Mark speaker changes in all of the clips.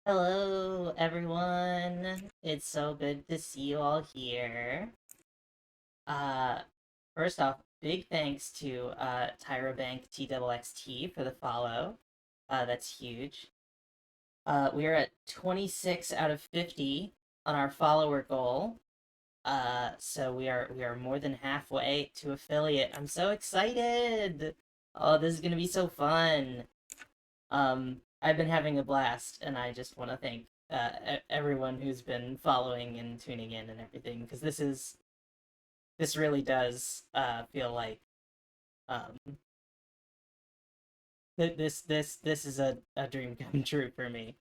Speaker 1: Hello, everyone. It's so good to see you all here. Uh, First off, big thanks to TyraBank TXXT for the follow. That's huge. We are at 26 out of 50 on our follower goal. So we are more than halfway to affiliate. I'm so excited. Oh, this is gonna be so fun. I've been having a blast, and I just want to thank everyone who's been following and tuning in and everything, because this really does feel like um this is a dream come true for me.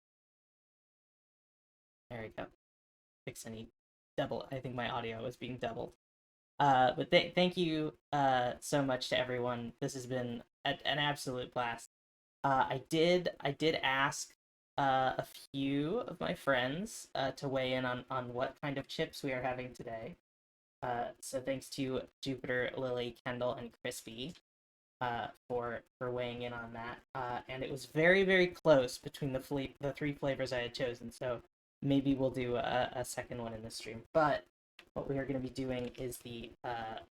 Speaker 1: There we go. Fix any double. I think my audio is being doubled. But thank you so much to everyone. This has been an absolute blast. I did ask a few of my friends to weigh in on what kind of chips we are having today. So thanks to Jupiter, Lily, Kendall, and Crispy for weighing in on that. And it was very close between the three flavors I had chosen. So maybe we'll do a second one in the stream. But what we are going to be doing is the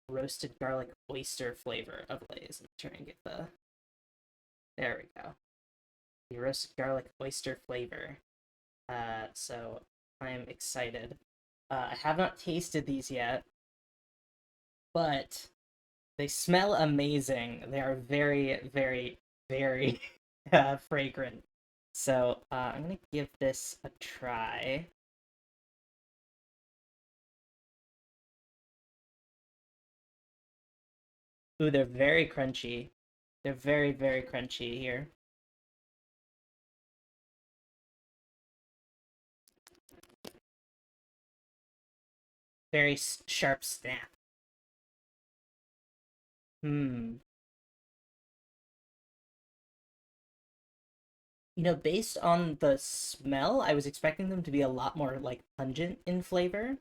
Speaker 1: roasted garlic oyster flavor of Lay's. I'm trying to get the. There we go. The roasted garlic oyster flavor. So I'm excited. I have not tasted these yet, but they smell amazing. They are very fragrant. So I'm gonna give this a try. Ooh, they're very crunchy. They're very crunchy here. Very sharp snap. Hmm. Based on the smell, I was expecting them to be a lot more like pungent in flavor,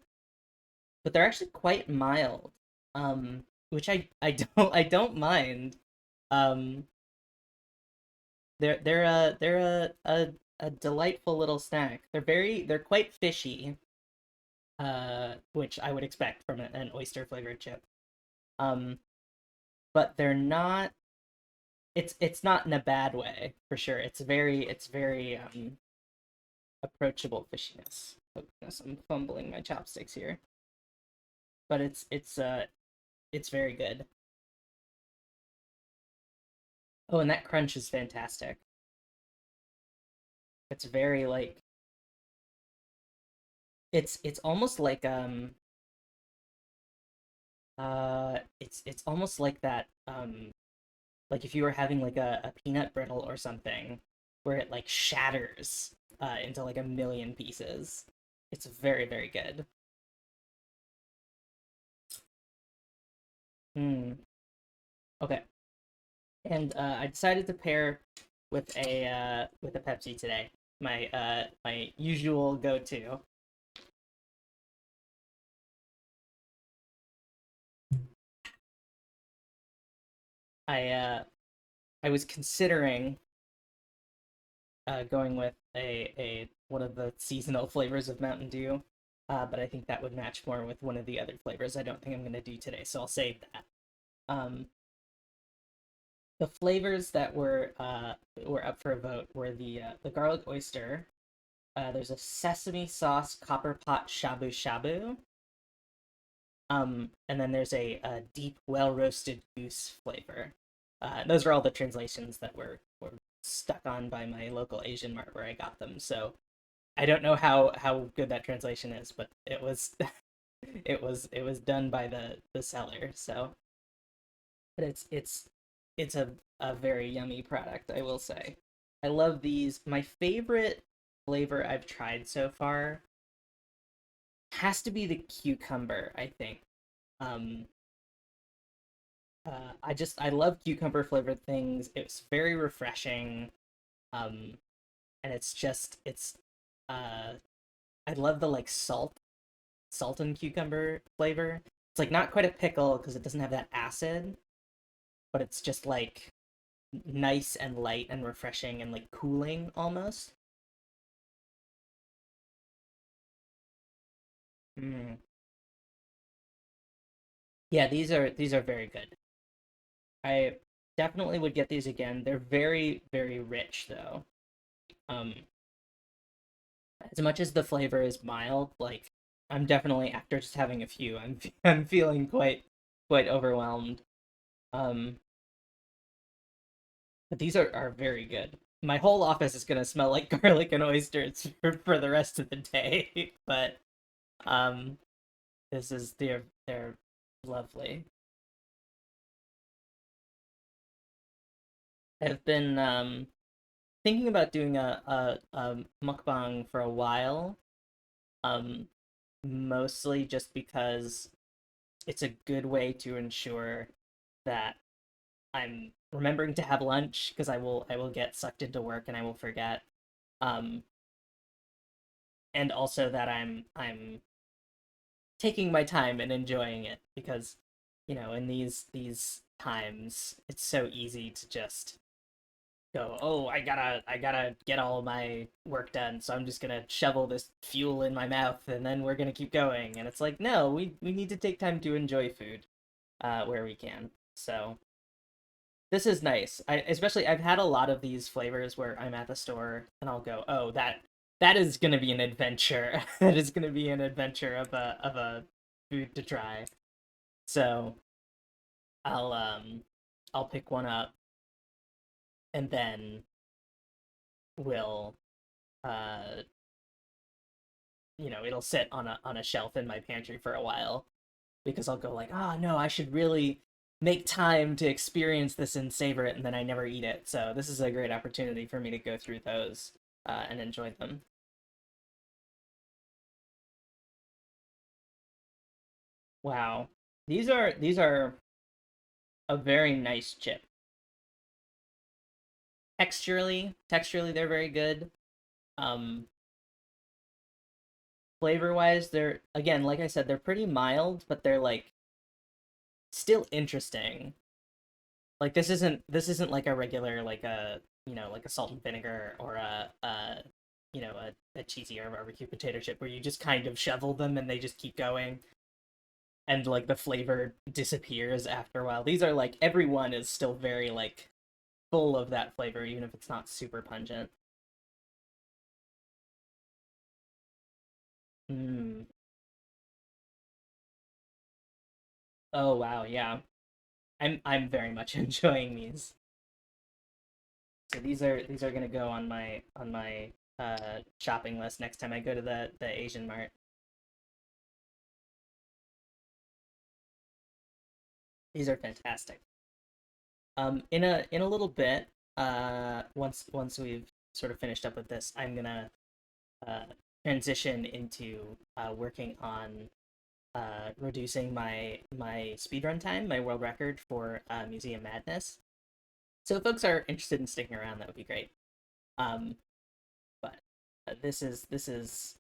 Speaker 1: but they're actually quite mild. Which I don't mind. Um, they're a delightful little snack. They're quite fishy, which I would expect from an oyster flavored chip. Um, but they're not. It's not in a bad way for sure. It's very approachable fishiness. Oh goodness, I'm fumbling my chopsticks here, but it's very good. Oh, and that crunch is fantastic. It's very like it's almost like it's almost like that like if you were having like a peanut brittle or something, where it like shatters into like a million pieces. It's very, very good. Hmm. Okay. And I decided to pair with a Pepsi today. My usual go-to. I I was considering going with a one of the seasonal flavors of Mountain Dew, but I think that would match more with one of the other flavors. I don't think I'm gonna do today, so I'll save that. Um, the flavors that were up for a vote were the garlic oyster. There's a sesame sauce copper pot shabu shabu. And then there's a deep, well roasted goose flavor. Those are all the translations that were stuck on by my local Asian mart where I got them. So I don't know how good that translation is, but it was it was done by the seller. So, but it's a very yummy product, I will say. I love these. My favorite flavor I've tried so far has to be the cucumber, I think. Um, I love cucumber flavored things. It's very refreshing. Um, and it's uh I love the like salt and cucumber flavor. It's like not quite a pickle because it doesn't have that acid, but it's just like nice and light and refreshing and like cooling almost. Mm. Yeah, these are very good. I definitely would get these again. They're very, very rich though. Um, as much as the flavor is mild, like I'm definitely after just having a few, I'm feeling quite overwhelmed. Um, but these are very good. My whole office is gonna smell like garlic and oysters for the rest of the day. But um, this is they're lovely. I've been thinking about doing a mukbang for a while. Um, mostly just because it's a good way to ensure that I'm remembering to have lunch because I will get sucked into work and I will forget. Um, and also that I'm taking my time and enjoying it because in these times it's so easy to just go, oh, I gotta get all my work done, so I'm just gonna shovel this fuel in my mouth and then we're gonna keep going. And it's like, no, we need to take time to enjoy food where we can. So this is nice. I've had a lot of these flavors where I'm at the store and I'll go, oh, that is gonna be an adventure. That is gonna be an adventure of a food to try. So I'll um I'll pick one up and then we'll uh it'll sit on a shelf in my pantry for a while because I'll go like, oh no, I should really make time to experience this and savor it, and then I never eat it. So this is a great opportunity for me to go through those and enjoy them. Wow, these are a very nice chip. Texturally, they're very good. Um, flavor wise, they're again, like I said, they're pretty mild, but they're like still interesting. Like this isn't like a regular like a like a salt and vinegar or a cheesy or barbecue potato chip where you just kind of shovel them and they just keep going and like the flavor disappears after a while. These are like every one is still very like full of that flavor even if it's not super pungent. Mm. Oh wow, yeah. I'm very much enjoying these. So these are gonna go on my shopping list next time I go to the Asian mart. These are fantastic. In a little bit, once we've sort of finished up with this, I'm gonna uh, transition into working on reducing my speedrun time, my world record for Museum Madness. So if folks are interested in sticking around, that would be great. Um, but this is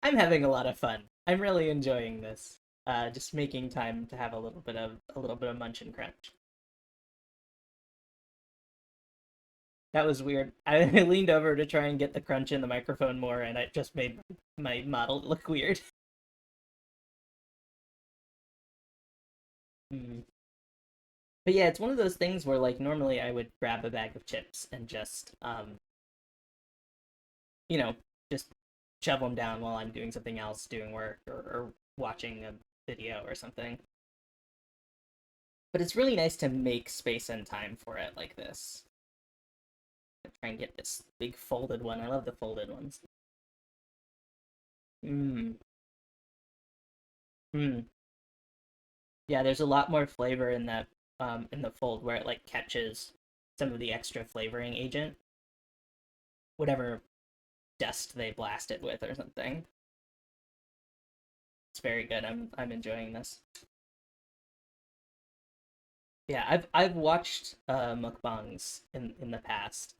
Speaker 1: I'm having a lot of fun. I'm really enjoying this. Just making time to have a little bit of munch and crunch. That was weird. I leaned over to try and get the crunch in the microphone more, and it just made my model look weird. Mm. But yeah, it's one of those things where like normally I would grab a bag of chips and just you know, just shove them down while I'm doing something else, doing work or watching a video or something. But it's really nice to make space and time for it like this. Try and get this big folded one. I love the folded ones. Mm. Mm. Yeah, there's a lot more flavor in the fold where it like catches some of the extra flavoring agent, whatever dust they blast it with or something. It's very good. I'm enjoying this. Yeah, I've watched mukbangs in the past.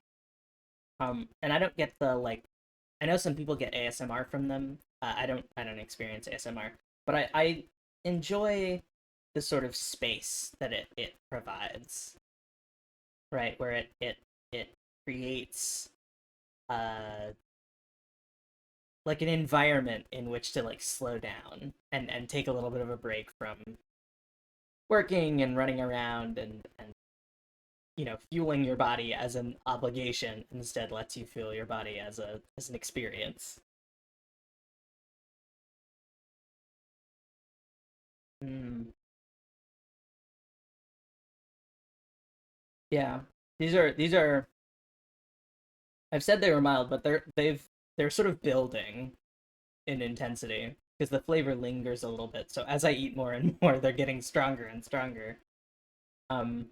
Speaker 1: And I don't get the like. I know some people get ASMR from them. I don't experience ASMR, but I enjoy the sort of space that it provides, right? Where it creates uh like an environment in which to like slow down and take a little bit of a break from working and running around and fueling your body as an obligation instead lets you fuel your body as an experience. Mm. Yeah, these are. I've said they were mild, but they're sort of building in intensity because the flavor lingers a little bit. So as I eat more and more, they're getting stronger and stronger. Um,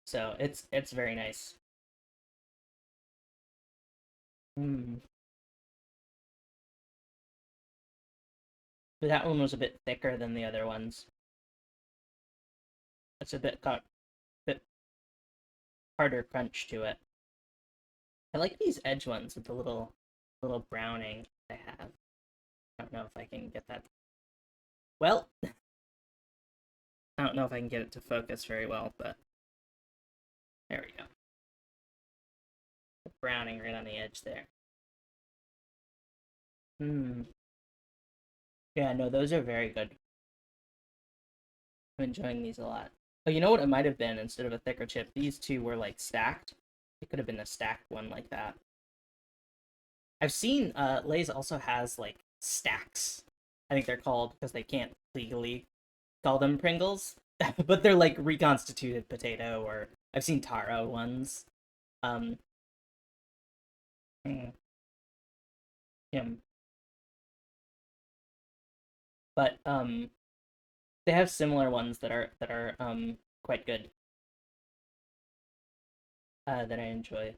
Speaker 1: so it's very nice. Mm. But that one was a bit thicker than the other ones. It's a bit harder crunch to it. I like these edge ones with the little browning I have. I don't know if I can get that. Well, I don't know if I can get it to focus very well, but there we go. The browning right on the edge there. Hmm. Yeah, no, those are very good. I'm enjoying these a lot. Oh, you know what it might have been instead of a thicker chip? These two were like stacked. It could have been a stacked one like that. I've seen Lay's also has like stacks. I think they're called because they can't legally call them Pringles, but they're like reconstituted potato or I've seen taro ones. Um, mm, yeah, but they have similar ones that are quite good that I enjoy.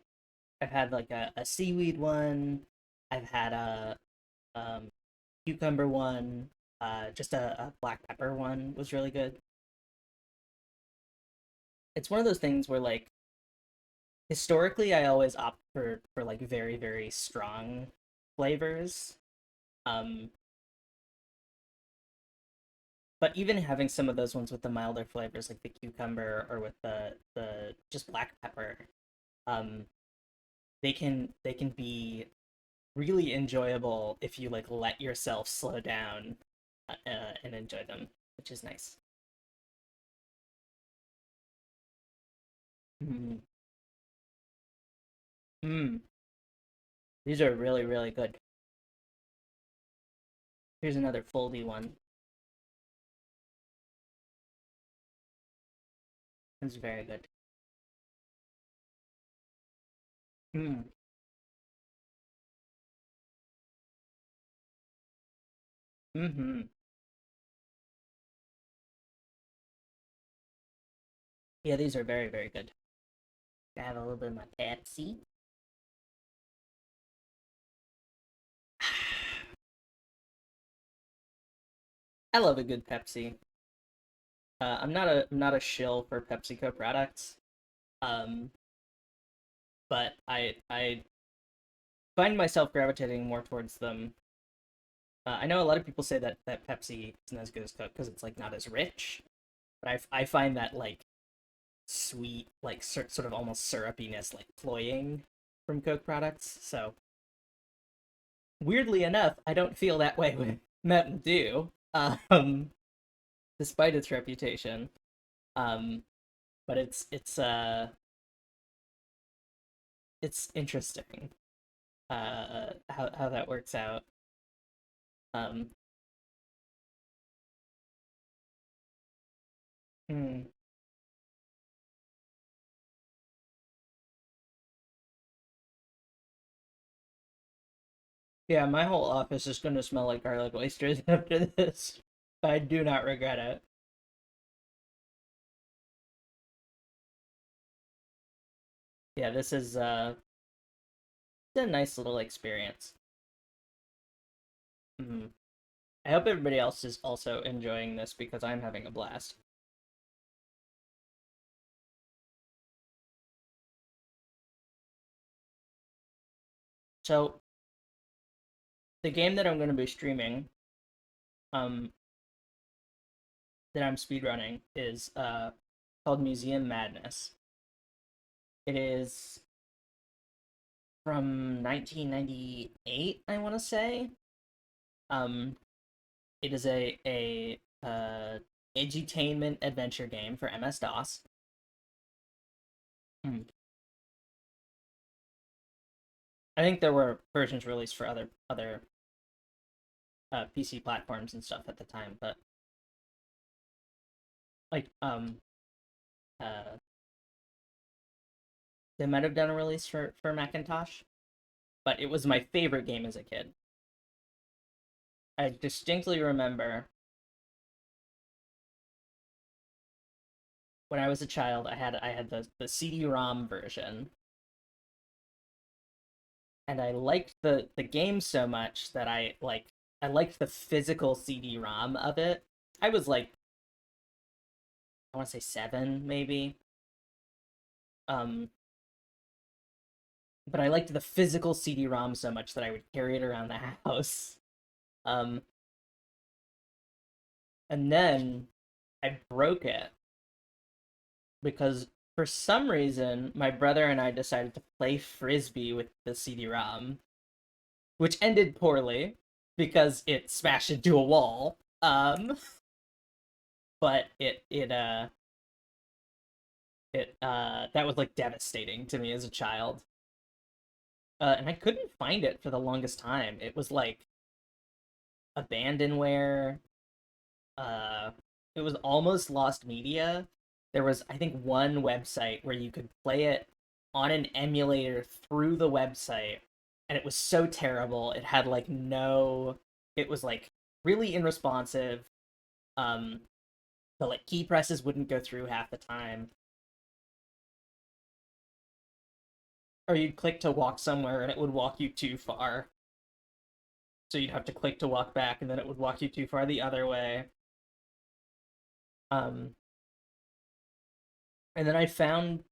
Speaker 1: I've had like a seaweed one. I've had a um, cucumber one. Just a black pepper one was really good. It's one of those things where like historically I always opt for like very strong flavors. Um, but even having some of those ones with the milder flavors like the cucumber or with the just black pepper, um, they can be really enjoyable if you like let yourself slow down and enjoy them, which is nice. Mm. Mm. These are really good. Here's another foldy one. It's very good. Mm. Mm-hmm. Yeah, these are very good. Have a little bit of my Pepsi. I love a good Pepsi. I'm not a shill for PepsiCo products. Um, but I find myself gravitating more towards them. I know a lot of people say that Pepsi isn't as good as Coke because it's like not as rich, but I find that like sweet, like sort of almost syrupiness, like cloying from Coke products. So weirdly enough, I don't feel that way with Mountain Dew, despite its reputation. Um, but it's interesting how that works out. Um, hmm. Yeah, my whole office is going to smell like garlic oysters after this. I do not regret it. Yeah, this is a nice little experience. Mhm. I hope everybody else is also enjoying this because I'm having a blast. So, the game that I'm going to be streaming, um, that I'm speedrunning is called Museum Madness. It is from 1998, I want to say. Um, it is a edutainment adventure game for MS DOS. Hmm. I think there were versions released for other PC platforms and stuff at the time, but like uh they might have done a release for Macintosh, but it was my favorite game as a kid. I distinctly remember when I was a child, I had the CD-ROM version, and I liked the game so much that I liked the physical CD-ROM of it. I was like I want to say 7 maybe. Um, but I liked the physical CD-ROM so much that I would carry it around the house. Um, and then I broke it because for some reason my brother and I decided to play frisbee with the CD-ROM, which ended poorly because it smashed into a wall. But that was like devastating to me as a child. And I couldn't find it for the longest time. It was like abandonware. Uh, it was almost lost media. There was, I think, one website where you could play it on an emulator through the website, and it was so terrible. It had like no, it was like really unresponsive. Um, the like key presses wouldn't go through half the time, or you'd click to walk somewhere and it would walk you too far. So you'd have to click to walk back, and then it would walk you too far the other way. Um, and then I found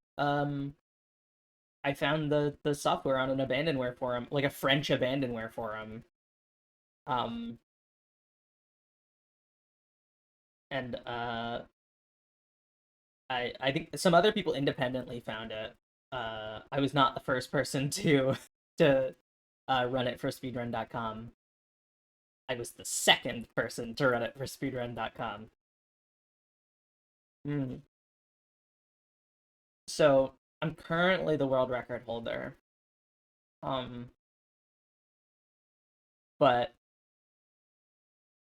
Speaker 1: the software on an abandonware forum, like a French abandonware forum. Um, and I think some other people independently found it. I was not the first person to to run it for speedrun.com. I was the second person to run it for speedrun.com. Mm. So I'm currently the world record holder. Um, but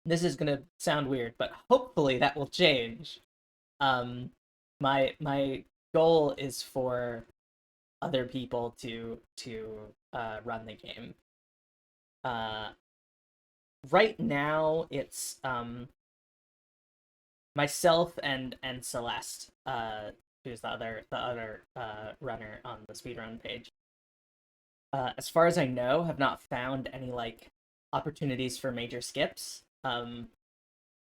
Speaker 1: this is gonna sound weird, but hopefully that will change. Um, my goal is for other people to run the game. Uh, right now it's myself and Celeste. who's the other runner on the speedrun page. As far as I know, have not found any like opportunities for major skips.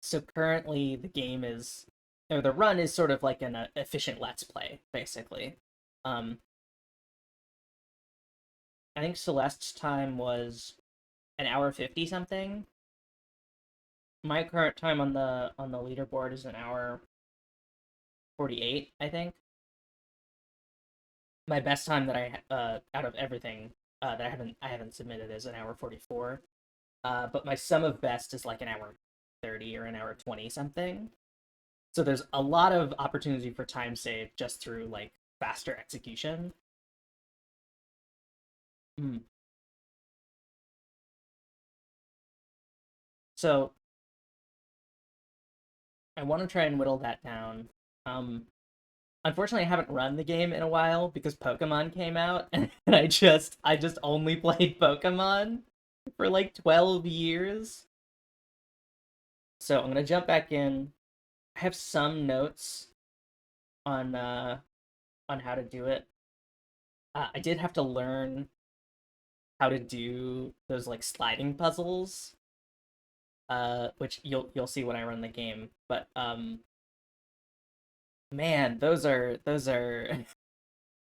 Speaker 1: So currently the game is, or the run is sort of like an efficient let's play, basically. Um, I think Celeste's time was an hour 50 something. My current time on the leaderboard is an hour 48, I think. My best time that out of everything that I haven't submitted is an hour 44. But my sum of best is like an hour 30 or an hour 20 something. So there's a lot of opportunity for time save just through like faster execution. Mm. So I want to try and whittle that down. Um, Unfortunately, I haven't run the game in a while because Pokemon came out, and I just only played Pokemon for like 12 years. So I'm gonna jump back in. I have some notes on on how to do it. I did have to learn how to do those like sliding puzzles, which you'll see when I run the game. But man, those are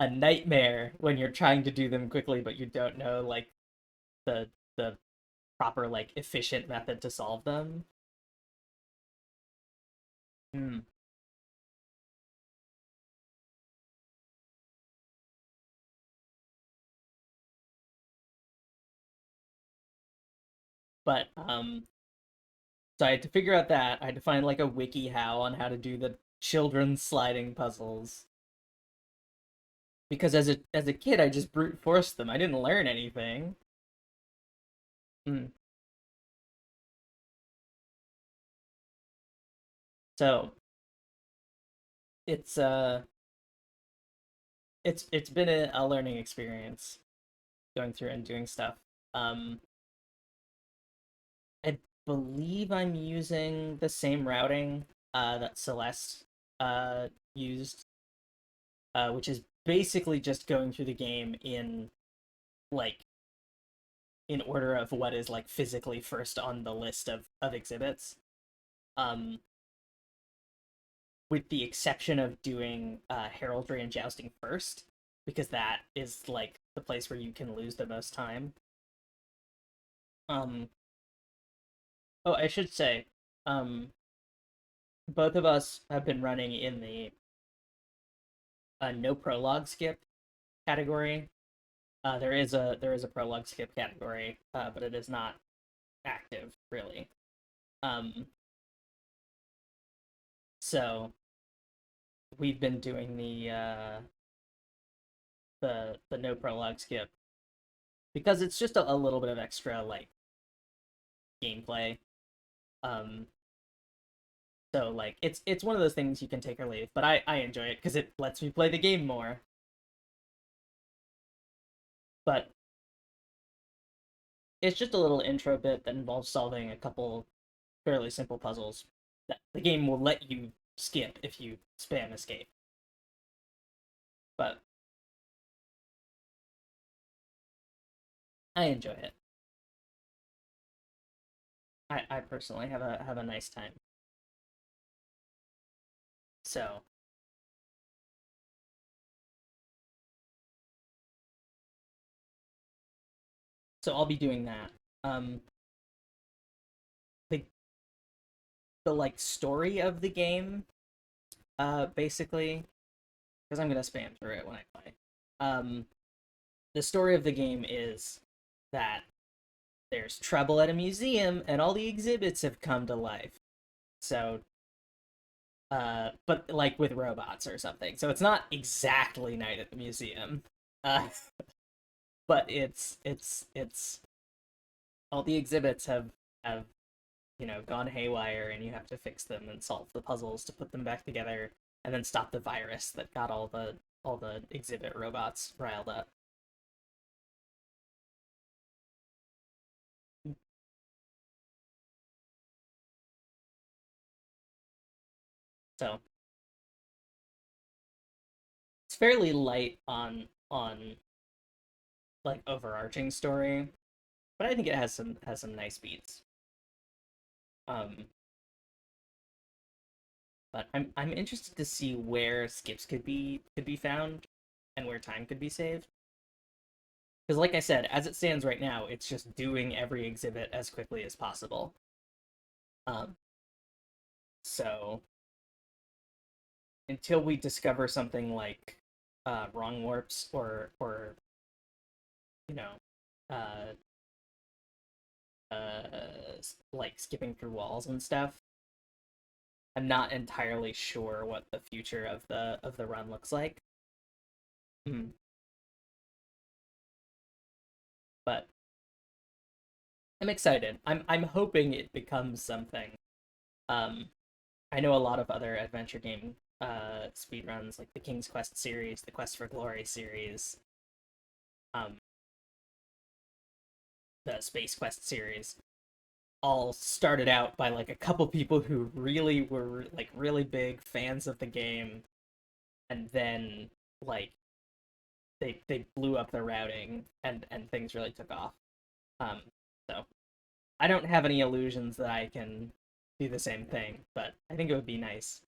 Speaker 1: a nightmare when you're trying to do them quickly, but you don't know like the proper like efficient method to solve them. Hmm. But so I had to figure out that I had to find like a wiki how on how to do the children's sliding puzzles because as a kid I just brute forced them. I didn't learn anything. Hmm. So it's it's been a learning experience going through and doing stuff. Um, I believe I'm using the same routing that Celeste used, which is basically just going through the game in like in order of what is like physically first on the list of exhibits. Um, with the exception of doing heraldry and jousting first, because that is like the place where you can lose the most time. Um, oh, I should say, um, both of us have been running in the no prologue skip category. There is a prologue skip category, but it is not active really. Um, so we've been doing the no prologue skip because it's just a little bit of extra like gameplay. Um, so like it's one of those things you can take or leave, but I enjoy it because it lets me play the game more. But it's just a little intro bit that involves solving a couple fairly simple puzzles that the game will let you skip if you spam escape. But I enjoy it. I personally have a nice time. So so I'll be doing that. Um, the the like story of the game, basically, because I'm gonna spam through it when I play. Um, the story of the game is that there's trouble at a museum and all the exhibits have come to life. So but like with robots or something. So it's not exactly Night at the Museum. Uh but it's all the exhibits have gone haywire and you have to fix them and solve the puzzles to put them back together and then stop the virus that got all the exhibit robots riled up. So fairly light on like overarching story, but I think it has some nice beats. Um, but I'm interested to see where skips could be found and where time could be saved. Because like I said, as it stands right now, it's just doing every exhibit as quickly as possible. Um, so until we discover something like wrong warps or you know uh like skipping through walls and stuff, I'm not entirely sure what the future of the run looks like. Mm. But I'm excited. I'm hoping it becomes something. Um, I know a lot of other adventure game speedruns, like the King's Quest series, the Quest for Glory series, um, the Space Quest series, all started out by like a couple people who really were like really big fans of the game, and then like they blew up their routing and things really took off. Um, so I don't have any illusions that I can do the same thing, but I think it would be nice,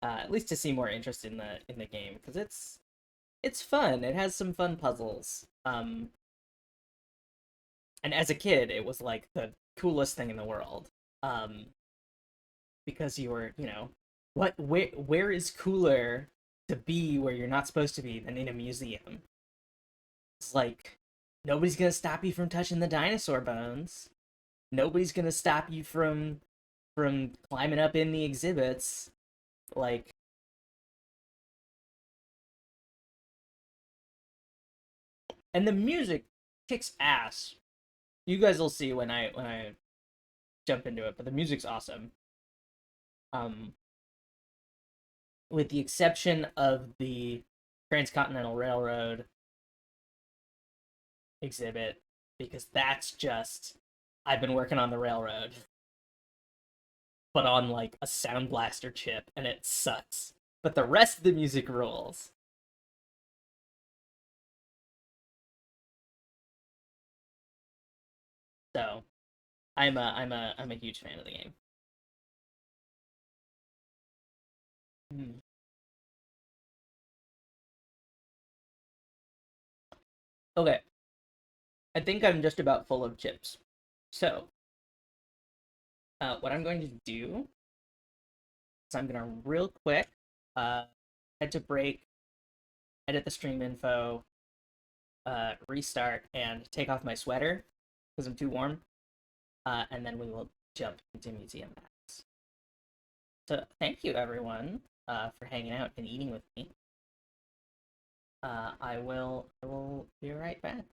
Speaker 1: at least to see more interest in the game because it's fun. It has some fun puzzles. And as a kid, it was like the coolest thing in the world. Um, because you were, you know, where is cooler to be where you're not supposed to be than in a museum? It's like nobody's gonna stop you from touching the dinosaur bones. Nobody's gonna stop you from climbing up in the exhibits. Like, and the music kicks ass. You guys will see when I jump into it, but the music's awesome. Um, with the exception of the Transcontinental Railroad exhibit, because that's just I've been working on the railroad, but on like a Sound Blaster chip, and it sucks. But the rest of the music rules. So I'm a huge fan of the game. Hmm. Okay, I think I'm just about full of chips. So what I'm going to do is I'm gonna real quick uh, head to break, edit the stream info, restart, and take off my sweater because I'm too warm. And then we will jump into Museum Max. So thank you everyone for hanging out and eating with me. I will be right back.